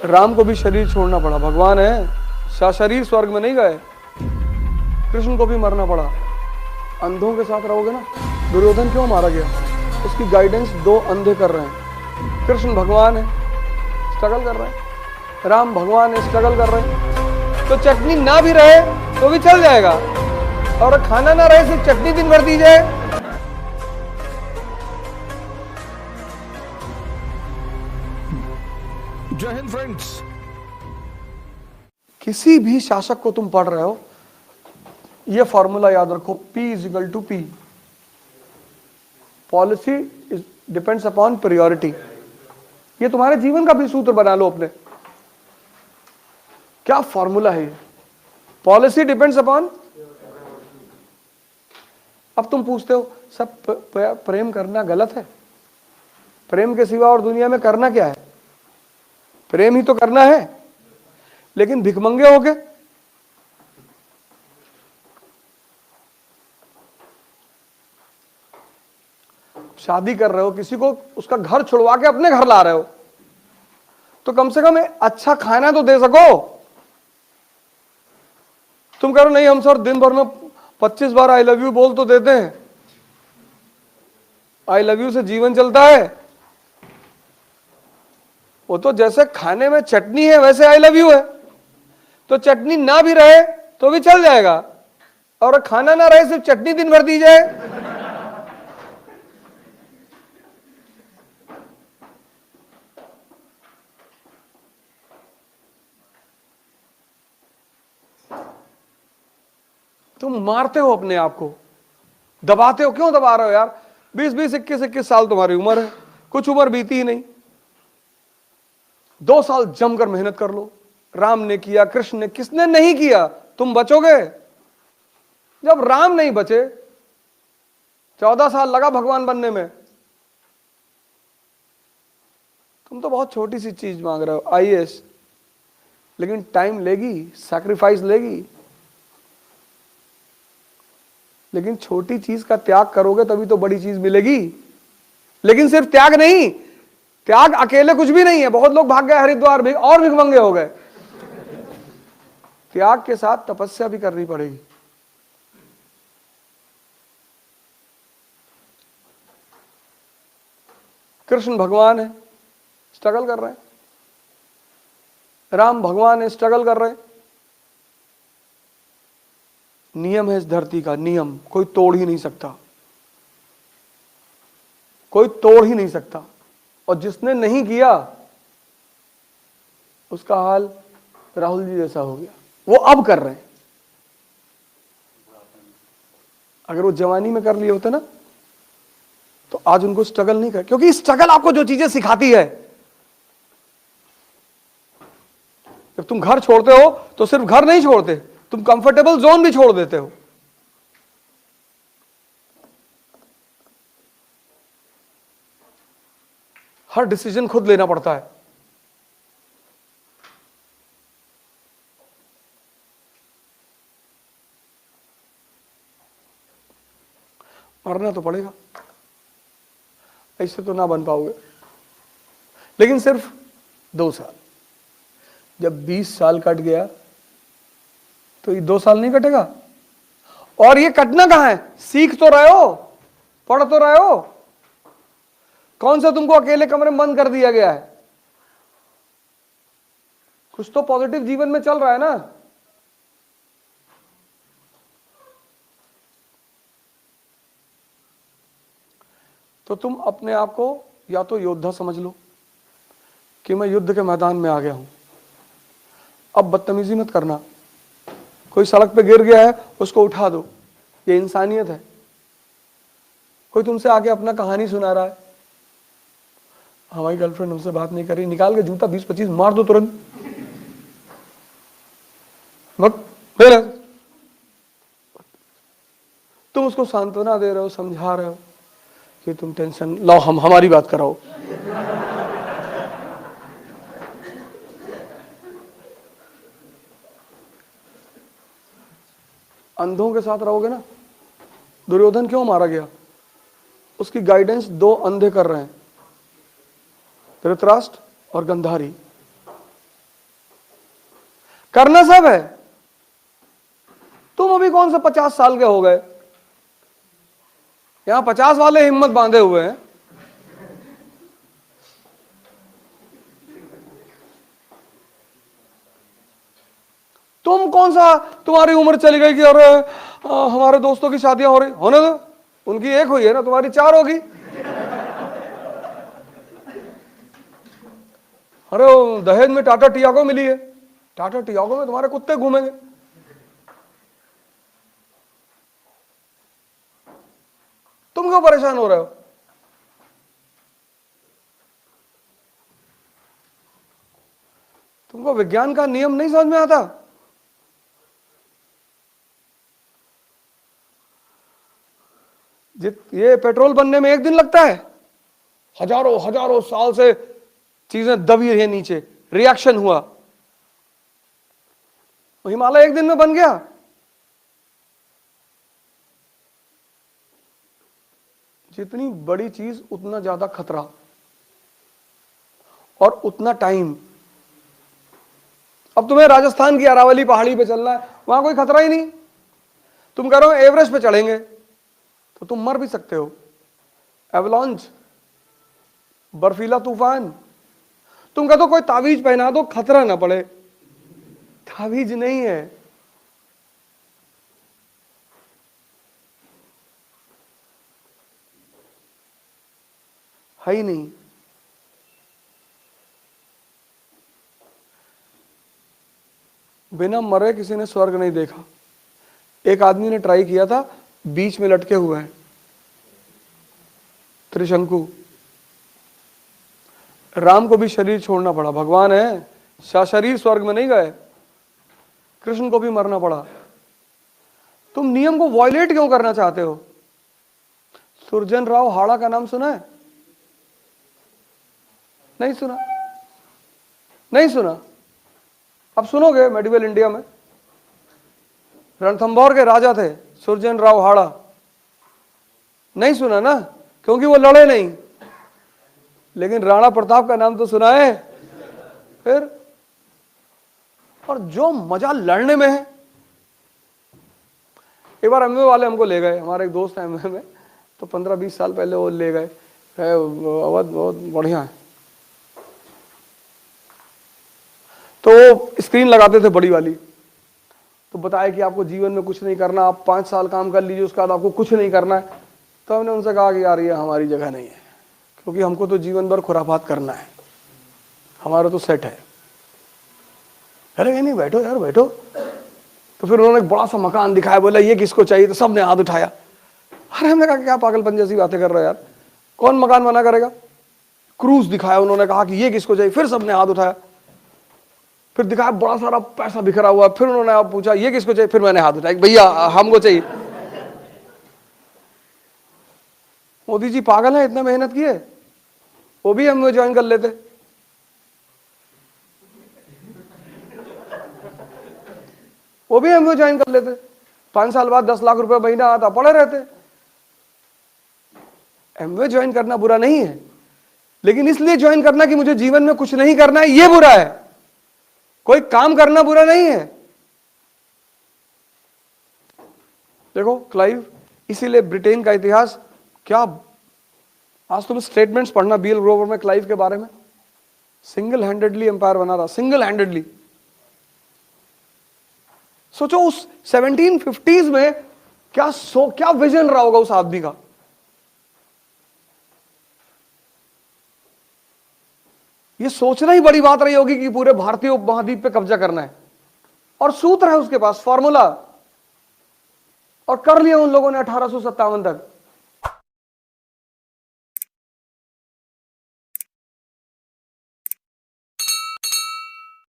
राम को भी शरीर छोड़ना पड़ा, भगवान है, शरीर स्वर्ग में नहीं गए। कृष्ण को भी मरना पड़ा। अंधों के साथ रहोगे ना। दुर्योधन क्यों मारा गया? उसकी गाइडेंस दो अंधे कर रहे हैं। कृष्ण भगवान है, स्ट्रगल कर रहे हैं। राम भगवान है, स्ट्रगल कर रहे हैं। तो चटनी ना भी रहे तो भी चल जाएगा, और खाना ना रहे सिर्फ चटनी दिन भर दी जाए। जय हिंद फ्रेंड्स। किसी भी शासक को तुम पढ़ रहे हो, यह फॉर्मूला याद रखो, P is equal to P। Policy depends upon priority. ये तुम्हारे जीवन का भी सूत्र बना लो अपने। क्या फॉर्मूला है ये? Policy depends upon. अब तुम पूछते हो सब प्रेम करना गलत है? प्रेम के सिवा और दुनिया में करना क्या है? प्रेम ही तो करना है, लेकिन भिखमंगे हो गए। शादी कर रहे हो, किसी को उसका घर छुड़वा के अपने घर ला रहे हो, तो कम से कम अच्छा खाना तो दे सको। तुम कह रहे हो नहीं हम सर दिन भर में 25 बार आई लव यू बोल तो देते हैं। आई लव यू से जीवन चलता है? वो तो जैसे खाने में चटनी है वैसे आई लव यू है। तो चटनी ना भी रहे तो भी चल जाएगा, और खाना ना रहे सिर्फ चटनी दिन भर दी जाए। तुम मारते हो अपने आप को, दबाते हो। क्यों दबा रहे हो यार? 20-20, 21-21 साल तुम्हारी उम्र है, कुछ उम्र बीती ही नहीं। 2 साल जमकर मेहनत कर लो। राम ने किया, कृष्ण ने, किसने नहीं किया? तुम बचोगे। जब राम नहीं बचे, 14 साल लगा भगवान बनने में। तुम तो बहुत छोटी सी चीज मांग रहे हो, IAS, लेकिन टाइम लेगी, सैक्रिफाइस लेगी। लेकिन छोटी चीज का त्याग करोगे तभी तो बड़ी चीज मिलेगी। लेकिन सिर्फ त्याग नहीं, त्याग अकेले कुछ भी नहीं है। बहुत लोग भाग गए हरिद्वार भी और भिखमंगे हो गए। त्याग के साथ तपस्या भी करनी पड़ेगी। कृष्ण भगवान है, स्ट्रगल कर रहे हैं। राम भगवान है, स्ट्रगल कर रहे हैं। नियम है इस धरती का, नियम कोई तोड़ ही नहीं सकता, कोई तोड़ ही नहीं सकता। और जिसने नहीं किया उसका हाल राहुल जी जैसा हो गया। वो अब कर रहे हैं। अगर वो जवानी में कर लिए होते ना तो आज उनको स्ट्रगल नहीं कर, क्योंकि स्ट्रगल आपको जो चीजें सिखाती है। जब तुम घर छोड़ते हो तो सिर्फ घर नहीं छोड़ते, तुम कंफर्टेबल जोन भी छोड़ देते हो। हर डिसीजन खुद लेना पड़ता है। मरना तो पड़ेगा, ऐसे तो ना बन पाओगे। लेकिन सिर्फ 2 साल। जब 20 साल कट गया तो ये 2 साल नहीं कटेगा। और ये कटना कहां है? सीख तो रहे हो, पढ़ तो रहे हो। कौन सा तुमको अकेले कमरे में बंद कर दिया गया है? कुछ तो पॉजिटिव जीवन में चल रहा है ना। तो तुम अपने आप को या तो योद्धा समझ लो कि मैं युद्ध के मैदान में आ गया हूं। अब बदतमीजी मत करना। कोई सड़क पे गिर गया है उसको उठा दो, ये इंसानियत है। कोई तुमसे आके अपना कहानी सुना रहा है, हमारी गर्लफ्रेंड हमसे बात नहीं करी, निकाल के जूता 20-25 मार दो तुरंत। तुम उसको सांत्वना दे रहे हो, समझा रहे हो कि तुम टेंशन लो, हम हमारी बात कराओ। अंधों के साथ रहोगे ना। दुर्योधन क्यों मारा गया? उसकी गाइडेंस 2 अंधे कर रहे हैं, धृतराष्ट्र और गंधारी। करना सब है। तुम अभी कौन सा 50 साल के हो गए, यहां 50 वाले हिम्मत बांधे हुए हैं। तुम कौन सा, तुम्हारी उम्र चली गई कि अरे हमारे दोस्तों की शादियां हो रही, होने दो, उनकी एक हुई है ना, तुम्हारी 4 होगी। अरे दहेज में टाटा टियागो मिली है, टाटा टियागो में तुम्हारे कुत्ते घूमेंगे। तुम क्यों परेशान हो रहे हो? तुमको विज्ञान का नियम नहीं समझ में आता? ये पेट्रोल बनने में 1 दिन लगता है, हजारों हजारों साल से चीजें दबी है नीचे, रिएक्शन हुआ, हिमालय 1 दिन में बन गया। जितनी बड़ी चीज उतना ज्यादा खतरा और उतना टाइम। अब तुम्हें राजस्थान की अरावली पहाड़ी पे चलना है, वहां कोई खतरा ही नहीं। तुम कह रहे हो एवरेस्ट पे चढ़ेंगे तो तुम मर भी सकते हो, एवलांच, बर्फीला तूफान। तुम कहते हो कोई तावीज पहना दो खतरा ना पड़े, तावीज नहीं है। है ही नहीं। बिना मरे किसी ने स्वर्ग नहीं देखा। एक आदमी ने ट्राई किया था, बीच में लटके हुए हैं, त्रिशंकु। राम को भी शरीर छोड़ना पड़ा, भगवान है, शरीर स्वर्ग में नहीं गए, कृष्ण को भी मरना पड़ा। तुम नियम को वॉयलेट क्यों करना चाहते हो? सुरजन राव हाड़ा का नाम सुना है? नहीं सुना? नहीं सुना? अब सुनोगे। मेडिवल इंडिया में रणथंभौर के राजा थे सुरजन राव हाड़ा। नहीं सुना ना, क्योंकि वो लड़े नहीं। लेकिन राणा प्रताप का नाम तो सुना है। फिर और जो मजा लड़ने में है। एक बार एमवे वाले हमको ले गए, हमारे एक दोस्त है एमवे में, तो 15-20 साल पहले वो ले गए, अवध बहुत बढ़िया है। तो स्क्रीन लगाते थे बड़ी वाली, तो बताया कि आपको जीवन में कुछ नहीं करना, आप 5 साल काम कर लीजिए, उसके बाद आपको कुछ नहीं करना है। तो हमने उनसे कहा कि यार ये हमारी जगह नहीं है, क्योंकि हमको तो जीवन भर खुराफात करना है, हमारा तो सेट है। अरे नहीं बैठो यार बैठो। तो फिर उन्होंने एक बड़ा सा मकान दिखाया, बोला ये किसको चाहिए, तो सबने हाथ उठाया। अरे हमने कहा क्या पागलपन जैसी बातें कर रहे हो यार, कौन मकान बना करेगा। क्रूज दिखाया, उन्होंने कहा कि ये किसको चाहिए, फिर सबने हाथ उठाया। फिर दिखाया बड़ा सारा पैसा बिखरा हुआ, फिर उन्होंने आप पूछा ये किसको चाहिए, फिर मैंने हाथ उठाया, भैया हमको चाहिए। मोदी जी पागल है, इतना मेहनत किए, वो भी हम ज्वाइन कर लेते। वो भी हम ज्वाइन कर लेते, 5 साल बाद 10 लाख रुपए महीना आता, पड़े रहते। एमवे ज्वाइन करना बुरा नहीं है, लेकिन इसलिए ज्वाइन करना कि मुझे जीवन में कुछ नहीं करना है, ये बुरा है। कोई काम करना बुरा नहीं है। देखो क्लाइव, इसीलिए ब्रिटेन का इतिहास क्या, आज तुम स्टेटमेंट्स पढ़ना बीएल ग्रोवर में क्लाइव के बारे में, सिंगल हैंडेडली एम्पायर बना रहा, सिंगल हैंडेडली। सोचो उस 1750s में क्या विजन रहा होगा उस आदमी का। ये सोचना ही बड़ी बात रही होगी कि पूरे भारतीय उपमहाद्वीप पे कब्जा करना है, और सूत्र है उसके पास, फॉर्मूला, और कर लिया उन लोगों ने 1857 तक।